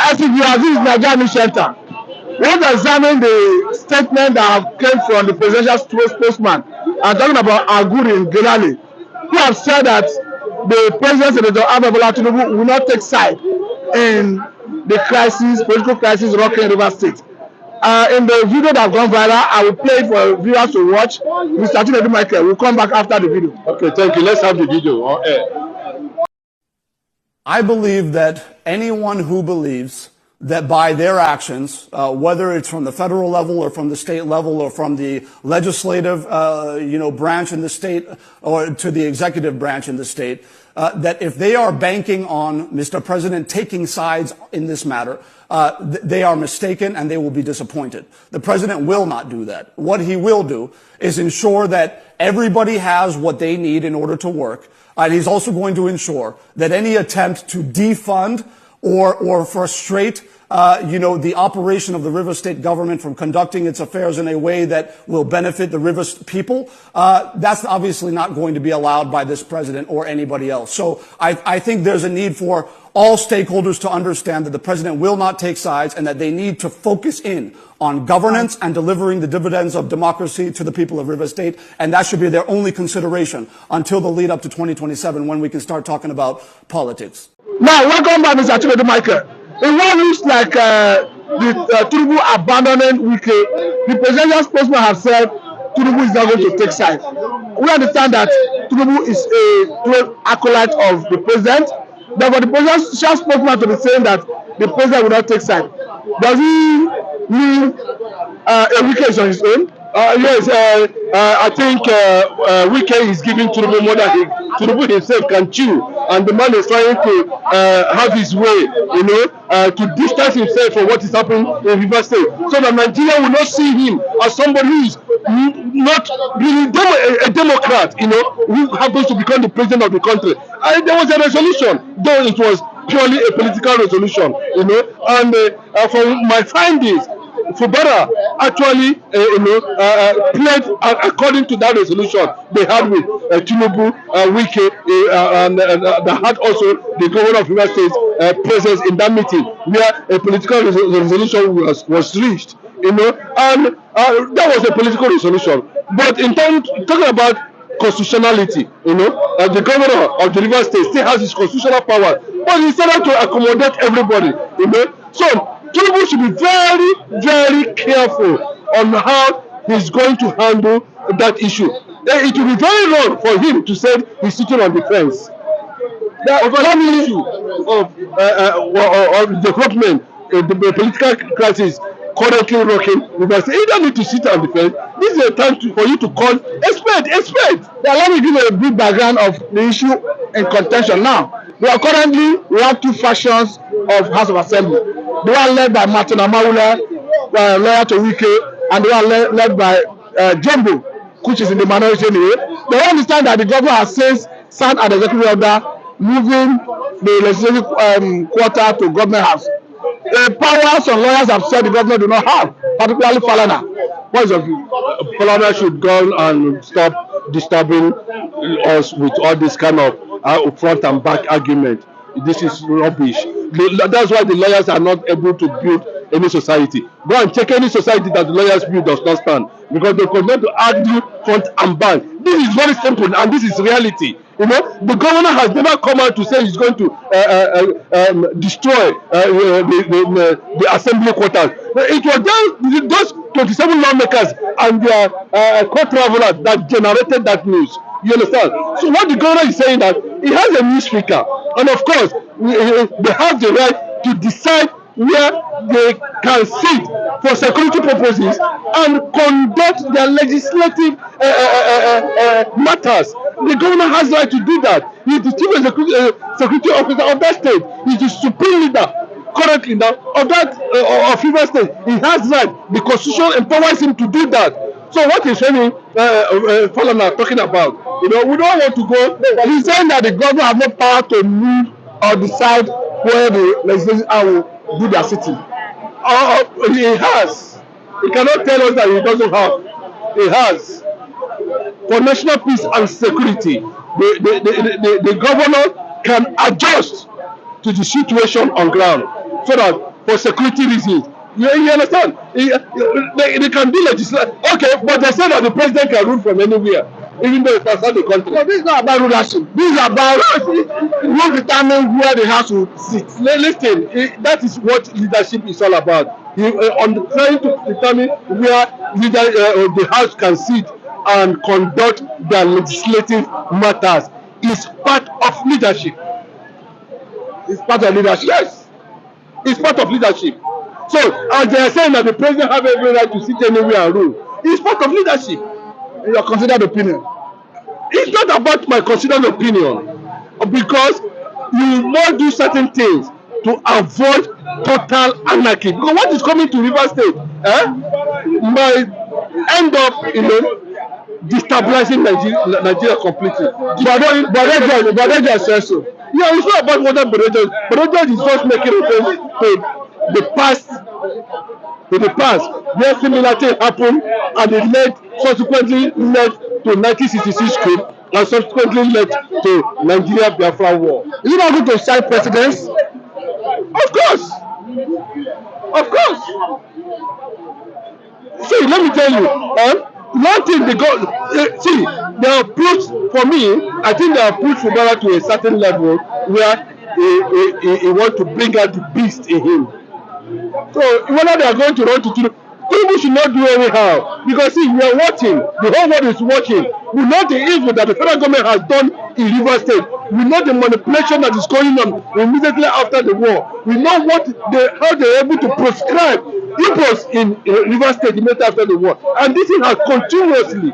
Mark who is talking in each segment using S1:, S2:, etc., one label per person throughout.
S1: As if you have this Nigerian Center, we want to examine the statement that came from the presidential spokesman. I'm talking about Aguri Ngelale, who have said that the president, Senator Tinubu, will not take side in the crisis, political crisis rocking Rivers State. In the video that gone viral, I will play it for viewers to watch. Mr. Tinubu will come back after the video.
S2: Okay, thank you. Let's have the video on air.
S3: I believe that anyone who believes that by their actions, whether it's from the federal level or from the state level or from the legislative, branch in the state or to the executive branch in the state, that if they are banking on Mr. President taking sides in this matter, they are mistaken and they will be disappointed. The president will not do that. What he will do is ensure that everybody has what they need in order to work. And he's also going to ensure that any attempt to defund or frustrate the operation of the Rivers State government from conducting its affairs in a way that will benefit the Rivers people, that's obviously not going to be allowed by this president or anybody else. So I think there's a need for all stakeholders to understand that the president will not take sides and that they need to focus in on governance and delivering the dividends of democracy to the people of Rivers State. And that should be their only consideration until the lead up to 2027 when we can start talking about politics.
S1: Now, welcome back, Mr. Tinubu. In what looks like Tinubu abandoning Wike, the presidential spokesman has said Tinubu is not going to take side. We understand that Tinubu is a acolyte of the president, but for the presidential spokesman to be saying that the president will not take side, does he mean Wike is on his own?
S2: Yes, I think Wike is giving Tinubu more than Tinubu himself can chew, and the man is trying to have his way, to distance himself from what is happening in Rivers State, so that Nigeria will not see him as somebody who is not really a Democrat, who happens to become the president of the country. And there was a resolution, though it was purely a political resolution, and from my findings, Fubara actually, played according to that resolution they had with Tinubu, Wike, and they had also the governor of Rivers State presence in that meeting where a political resolution was reached, and that was a political resolution. But in talking about constitutionality, the governor of the Rivers State still has his constitutional power, but he started to accommodate everybody, So Tinubu should be very, very careful on how he's going to handle that issue. It will be very wrong for him to say he's sitting on the fence. The overall issue of development, the political crisis currently rocking Rivers State, you don't need to sit on the fence. This is a time for you to call expert.
S1: Now, let me give you a brief background of the issue in contention. Now, we have two factions of House of Assembly. The one led by Martin Amaula, lawyer to Wike, and the one led by Jumbo, which is in the minority anyway. They understand that the governor has since signed an executive order moving the legislative quarter to government house. The powers some lawyers have said the governor do not have, particularly Falana. What is your view?
S2: Falana should go and stop disturbing us with all this kind of front and back argument. This is rubbish. That's why the lawyers are not able to build any society. Go and check any society that the lawyers build does not stand, because they continue to argue front and back. This is very simple, and this is reality. The governor has never come out to say he's going to destroy the assembly quarters. It was those 27 lawmakers and their co-travelers that generated that news. You understand? So what the governor is saying that he has a new speaker, and of course they have the right to decide where they can sit for security purposes and conduct their legislative matters. The governor has the right to do that. He is the chief security officer of that state. He is the supreme leader currently now of that of Rivers State. He has right. The constitution empowers him to do that. So what is Femi Falana talking about? We don't want to go.
S1: He's saying that the governor has no power to move or decide where the legislature will do their sitting.
S2: He has. He cannot tell us that he doesn't have. He has. For national peace and security, the governor can adjust to the situation on ground, so that for security reasons. You understand? They can do legislation. Okay, but they say that the president can rule from anywhere, even though it's outside the country.
S1: So this is not about rulership. This is about who determine where the house will sit.
S2: Listen, that is what leadership is all about. On trying to determine where the house can sit and conduct their legislative matters is part of leadership.
S1: It's part of leadership.
S2: Yes, it's part of leadership. So, as they are saying that the president have every right to sit anywhere and rule, it's part of leadership.
S1: In your considered opinion.
S2: It's not about my considered opinion, because you must do certain things to avoid total anarchy. Because what is coming to Rivers State might end up, destabilizing Nigeria completely.
S1: But says so.
S2: Yeah, it's not about whether Bodejo is just making reference to the past, where similar thing happened, and it subsequently led to 1966 coup, and subsequently led to Nigeria Biafra war.
S1: Is it not good to cite precedents?
S2: Of course. See, let me tell you, one thing they approach, for me, I think they approach Fubara to a certain level where he want to bring out the beast in him. So whether they are going to run to Tinubu should not do anyhow, because see, we are watching, the whole world is watching. We know the evil that the federal government has done in Rivers State. We know the manipulation that is going on immediately after the war. We know how they are able to prescribe impulse in Rivers State immediately after the war, and this thing has continuously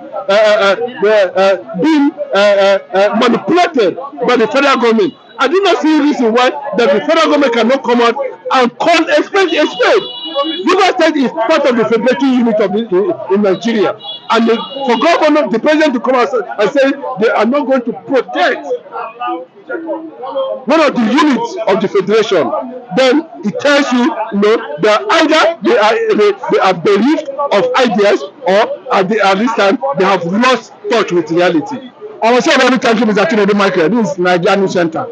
S2: been manipulated by the federal government. I do not see a reason why that the federal government cannot come out and call a spade a spade. Rivers State is part of the federation unit in Nigeria, and for the president to come out and say they are not going to protect one of the units of the federation, then it tells you, that either they are bereft of ideas, or at this time they have lost touch with reality.
S1: I will say very thank you, Mr. Tinubu Michael. This is Nigeria News Center.